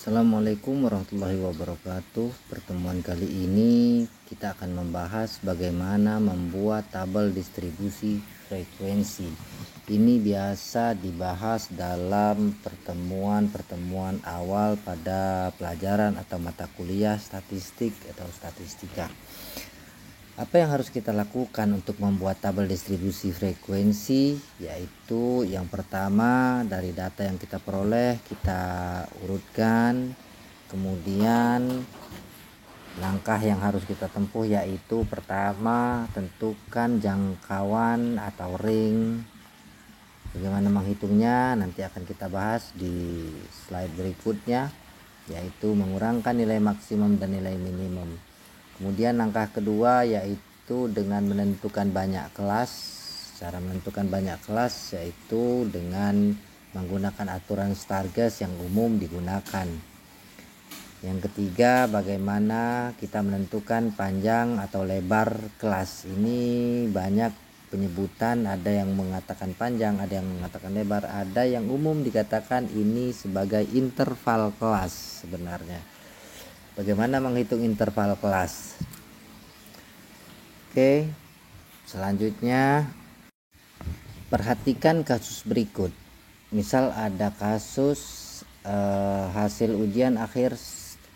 Assalamualaikum warahmatullahi wabarakatuh. Pertemuan kali ini kita akan membahas bagaimana membuat tabel distribusi frekuensi. Ini biasa dibahas dalam pertemuan awal pada pelajaran atau mata kuliah statistik atau statistika. Apa yang harus kita lakukan untuk membuat tabel distribusi frekuensi? Yaitu yang pertama, dari data yang kita peroleh kita urutkan. Kemudian langkah yang harus kita tempuh yaitu pertama, tentukan jangkauan atau ring. Bagaimana menghitungnya nanti akan kita bahas di slide berikutnya, yaitu mengurangkan nilai maksimum dan nilai minimum. Kemudian langkah kedua yaitu dengan menentukan banyak kelas. Cara menentukan banyak kelas yaitu dengan menggunakan aturan Stargess yang umum digunakan. Yang ketiga, bagaimana kita menentukan panjang atau lebar kelas. Ini banyak penyebutan, ada yang mengatakan panjang, ada yang mengatakan lebar, ada yang umum dikatakan ini sebagai interval kelas sebenarnya. Bagaimana menghitung interval kelas? Oke, selanjutnya perhatikan kasus berikut. Misal ada kasus hasil ujian akhir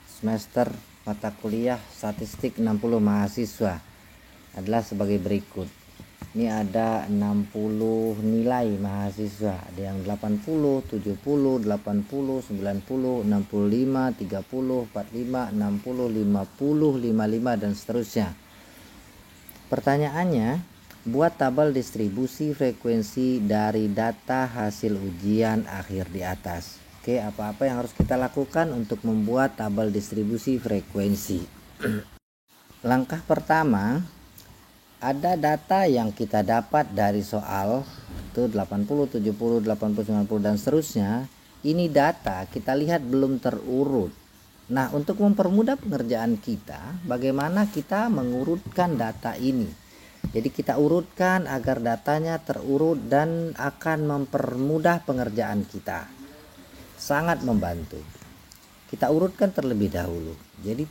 semester mata kuliah statistik 60 mahasiswa adalah sebagai berikut. Ini ada 60 nilai mahasiswa, ada yang 80, 70, 80, 90, 65, 30, 45, 60, 50, 55 dan seterusnya. Pertanyaannya, buat tabel distribusi frekuensi dari data hasil ujian akhir di atas. Oke, apa-apa yang harus kita lakukan untuk membuat tabel distribusi frekuensi? Langkah pertama, ada data yang kita dapat dari soal itu 80, 70, 80, 90 dan seterusnya. Ini data kita lihat belum terurut. Nah, untuk mempermudah pengerjaan kita, bagaimana kita mengurutkan data ini? Jadi kita urutkan agar datanya terurut dan akan mempermudah pengerjaan kita. Sangat membantu. Kita urutkan terlebih dahulu. Jadi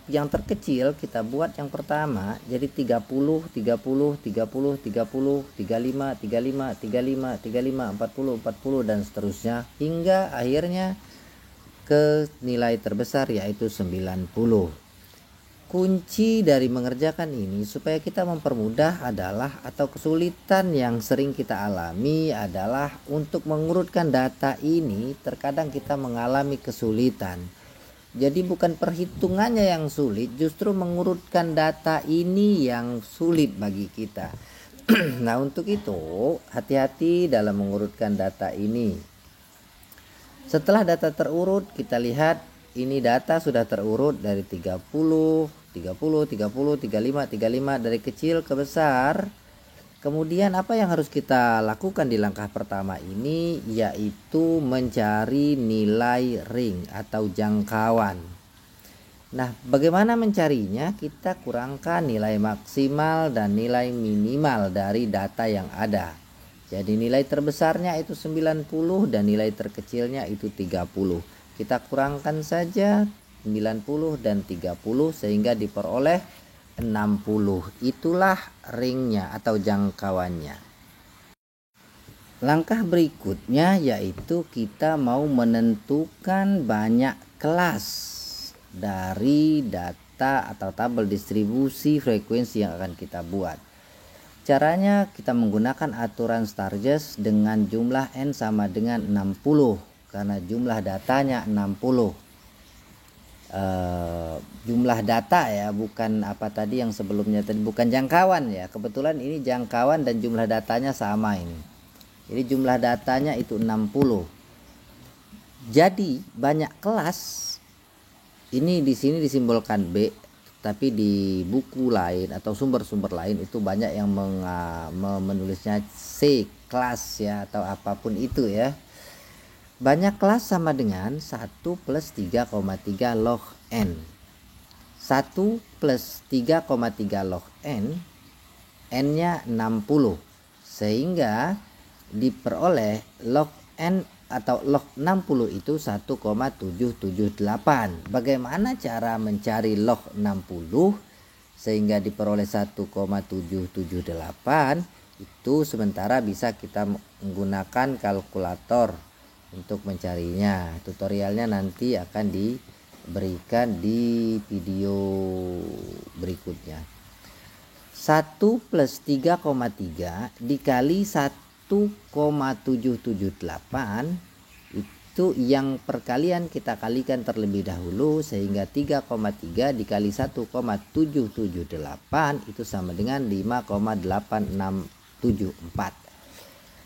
yang terkecil kita buat yang pertama. Jadi 30, 30, 30, 30, 35, 35, 35, 35, 40, 40 dan seterusnya hingga akhirnya ke nilai terbesar yaitu 90. Kunci dari mengerjakan ini supaya kita mempermudah adalah, atau kesulitan yang sering kita alami adalah untuk mengurutkan data ini terkadang kita mengalami kesulitan. Jadi bukan perhitungannya yang sulit, justru mengurutkan data ini yang sulit bagi kita. Nah, untuk itu hati-hati dalam mengurutkan data ini. Setelah data terurut, kita lihat ini data sudah terurut dari 30, 30, 30, 35, 35 dari kecil ke besar. Kemudian apa yang harus kita lakukan di langkah pertama ini yaitu mencari nilai ring atau jangkauan. Nah, bagaimana mencarinya? Kita kurangkan nilai maksimal dan nilai minimal dari data yang ada. Jadi nilai terbesarnya itu 90 dan nilai terkecilnya itu 30. Kita kurangkan saja 90 dan 30 sehingga diperoleh 60. Itulah ringnya atau jangkauannya. Langkah berikutnya yaitu kita mau menentukan banyak kelas dari data atau tabel distribusi frekuensi yang akan kita buat. Caranya kita menggunakan aturan Stargess dengan jumlah n sama dengan 60 karena jumlah datanya 60. Jumlah data ya, bukan apa tadi yang sebelumnya tadi, bukan jangkauan ya. Kebetulan ini jangkauan dan jumlah datanya sama ini. Jadi jumlah datanya itu 60. Jadi banyak kelas ini di sini disimbolkan B, tapi di buku lain atau sumber-sumber lain itu banyak yang menulisnya C, kelas ya, atau apapun itu ya. Banyak kelas sama dengan 1 plus 3,3 log n. 1 plus 3,3 log n, n-nya 60. Sehingga diperoleh log n atau log 60 itu 1,778. Bagaimana cara mencari log 60 sehingga diperoleh 1,778? Itu sementara bisa kita menggunakan kalkulator untuk mencarinya. Tutorialnya nanti akan diberikan di video berikutnya. 1 plus 3,3 dikali 1,778 itu yang perkalian kita kalikan terlebih dahulu, sehingga 3,3 dikali 1,778 itu sama dengan 5,8674.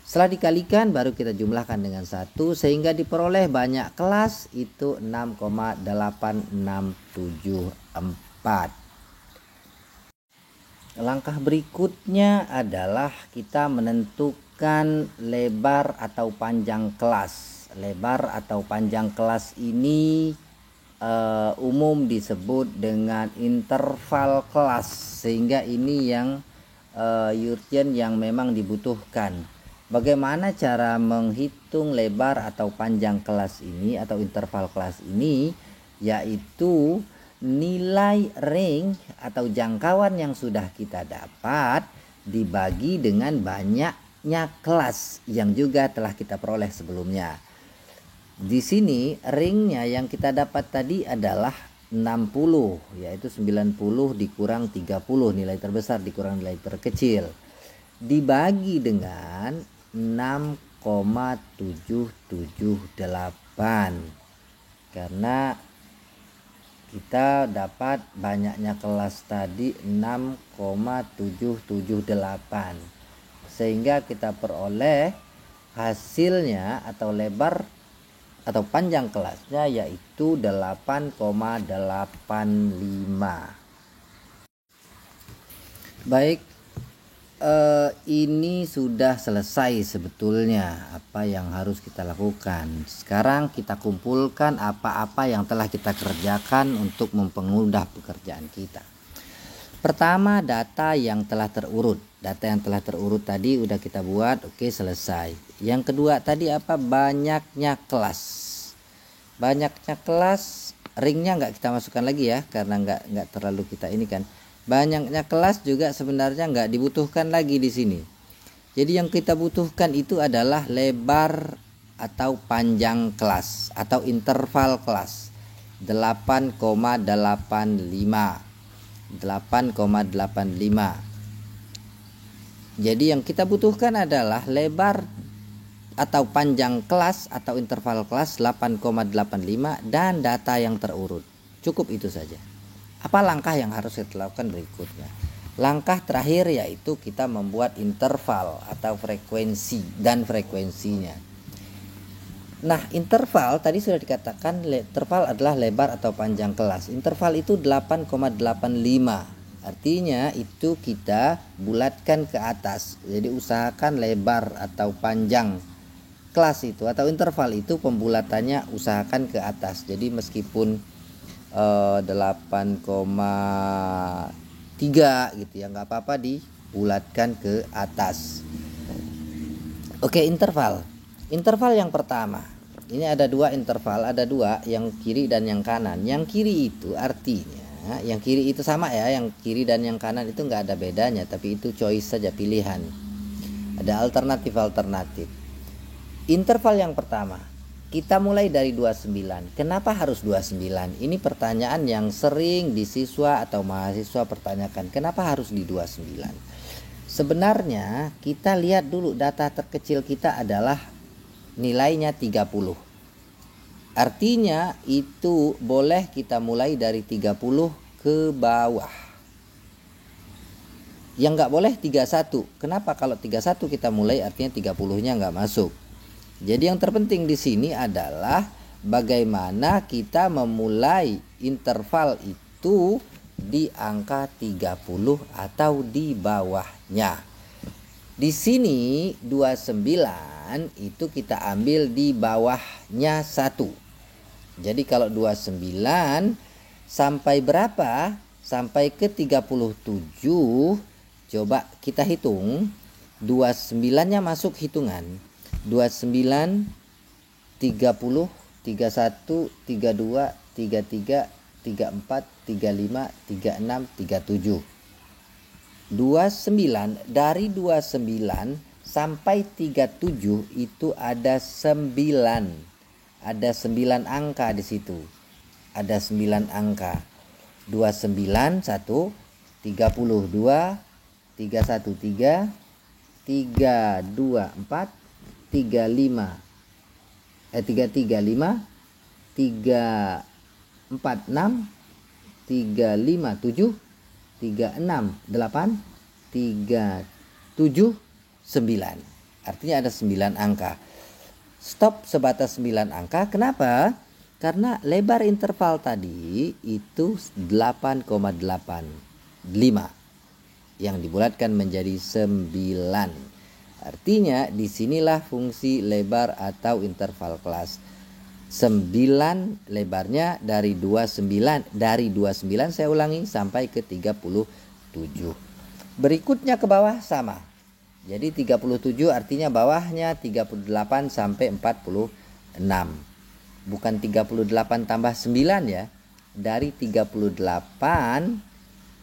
Setelah dikalikan baru kita jumlahkan dengan 1 sehingga diperoleh banyak kelas itu 6,8674. Langkah berikutnya adalah kita menentukan lebar atau panjang kelas. Lebar atau panjang kelas ini umum disebut dengan interval kelas, sehingga ini yang urgent yang memang dibutuhkan. Bagaimana cara menghitung lebar atau panjang kelas ini atau interval kelas ini? Yaitu nilai range atau jangkauan yang sudah kita dapat dibagi dengan banyaknya kelas yang juga telah kita peroleh sebelumnya. Di sini ringnya yang kita dapat tadi adalah 60, yaitu 90 dikurang 30, nilai terbesar dikurang nilai terkecil, dibagi dengan 6,778. Karena kita dapat banyaknya kelas tadi 6,778, sehingga kita peroleh hasilnya atau lebar atau panjang kelasnya yaitu 8,85. Baik, ini sudah selesai sebetulnya apa yang harus kita lakukan. Sekarang kita kumpulkan apa-apa yang telah kita kerjakan untuk mempermudah pekerjaan kita. Pertama, data yang telah terurut. Data yang telah terurut tadi udah kita buat, oke, selesai. Yang kedua tadi apa? Banyaknya kelas. Banyaknya kelas, ringnya nggak kita masukkan lagi ya, karena nggak terlalu kita ini kan. Banyaknya kelas juga sebenarnya nggak dibutuhkan lagi di sini. Jadi yang kita butuhkan itu adalah lebar atau panjang kelas atau interval kelas 8,85. Jadi yang kita butuhkan adalah lebar atau panjang kelas atau interval kelas 8,85 dan data yang terurut. Cukup itu saja. Apa langkah yang harus kita lakukan berikutnya? Langkah terakhir yaitu kita membuat interval atau frekuensi dan frekuensinya. Nah, interval tadi sudah dikatakan interval adalah lebar atau panjang kelas. Interval itu 8,85. Artinya itu kita bulatkan ke atas. Jadi usahakan lebar atau panjang kelas itu atau interval itu pembulatannya usahakan ke atas. Jadi meskipun 8,3 gitu ya, nggak apa-apa dibulatkan ke atas. Oke, interval yang pertama ini ada dua interval, ada dua, yang kiri dan yang kanan. Yang kiri itu artinya yang kiri itu sama ya, yang kiri dan yang kanan itu nggak ada bedanya, tapi itu choice saja, pilihan, ada alternatif. Interval yang pertama kita mulai dari 29. Kenapa harus 29? Ini pertanyaan yang sering di siswa atau mahasiswa pertanyakan. Kenapa harus di 29? Sebenarnya kita lihat dulu data terkecil kita adalah nilainya 30. Artinya itu boleh kita mulai dari 30 ke bawah. Yang nggak boleh 31. Kenapa? Kalau 31 kita mulai artinya 30-nya nggak masuk. Jadi yang terpenting di sini adalah bagaimana kita memulai interval itu di angka 30 atau di bawahnya. Di sini 29 itu kita ambil di bawahnya 1. Jadi kalau 29 sampai berapa? Sampai ke 37. Coba kita hitung. 29-nya masuk hitungan. 29 30, 31, 32, 33, 34, 35, 36, 37. 29, dari 29 sampai 37 itu ada 9. Ada 9 angka di situ. Ada 9 angka. 29 1, 32, 313, 324, 35, 335, 346, 357, 368, 379. Artinya ada 9 angka. Stop sebatas 9 angka. Kenapa? Karena lebar interval tadi itu 8,85 yang dibulatkan menjadi 9. Artinya disinilah fungsi lebar atau interval kelas. 9 lebarnya dari 29. Dari 29 saya ulangi sampai ke 37. Berikutnya ke bawah sama. Jadi 37 artinya bawahnya 38 sampai 46. Bukan 38 tambah 9 ya. Dari 38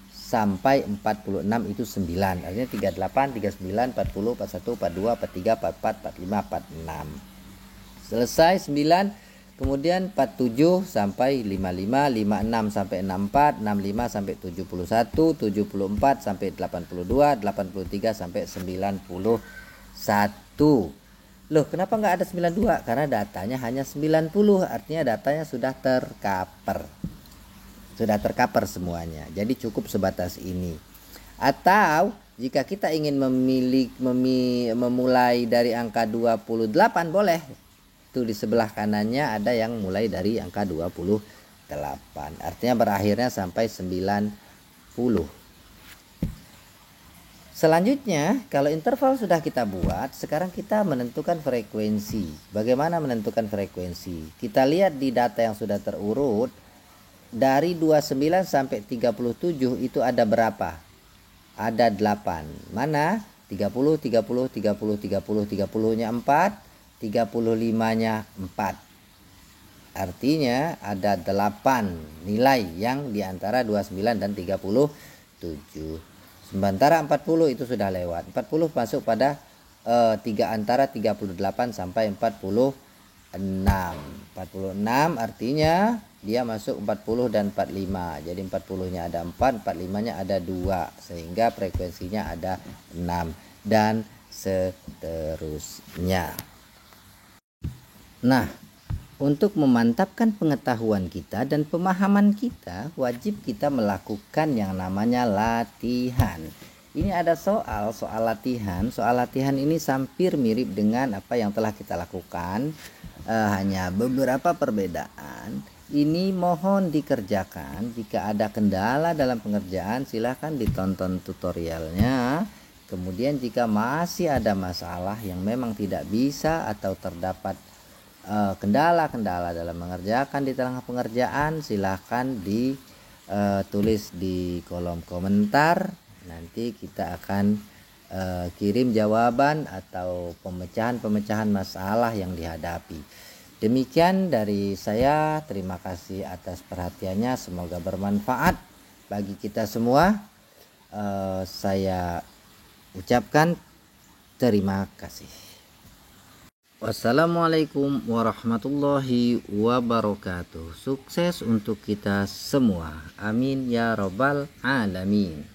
sampai 46 itu 9. Artinya 38, 39, 40, 41, 42, 43, 44, 45, 46. Selesai 9. Kemudian 47 sampai 55, 56 sampai 64, 65 sampai 71, 74 sampai 82, 83 sampai 91. Loh, kenapa nggak ada 92? Karena datanya hanya 90. Artinya datanya sudah tercover. Sudah tercover semuanya. Jadi cukup sebatas ini. Atau jika kita ingin memulai dari angka 28 boleh. Itu di sebelah kanannya ada yang mulai dari angka 28. Artinya berakhirnya sampai 90. Selanjutnya, kalau interval sudah kita buat, sekarang kita menentukan frekuensi. Bagaimana menentukan frekuensi? Kita lihat di data yang sudah terurut. Dari 29 sampai 37 itu ada berapa? Ada 8. Mana? 30, 30, 30, 30, 30-nya 4, 35-nya 4. Artinya ada 8 nilai yang diantara 29 dan 37. Sementara 40 itu sudah lewat. 40 masuk pada antara 38 sampai 46. 46 artinya dia masuk 40 dan 45. Jadi 40-nya ada 4, 45-nya ada 2. Sehingga frekuensinya ada 6. Dan seterusnya. Nah, untuk memantapkan pengetahuan kita dan pemahaman kita, wajib kita melakukan yang namanya latihan. Ini ada soal latihan. Soal latihan ini hampir mirip dengan apa yang telah kita lakukan. Hanya beberapa perbedaan. Ini mohon dikerjakan. Jika ada kendala dalam pengerjaan, silahkan ditonton tutorialnya. Kemudian jika masih ada masalah yang memang tidak bisa atau terdapat kendala-kendala dalam mengerjakan di tengah pengerjaan, silahkan ditulis di kolom komentar. Nanti kita akan kirim jawaban atau pemecahan masalah yang dihadapi. Demikian dari saya. Terima kasih atas perhatiannya. Semoga bermanfaat bagi kita semua. Saya ucapkan terima kasih. Wassalamualaikum warahmatullahi wabarakatuh. Sukses untuk kita semua. Amin ya robbal alamin.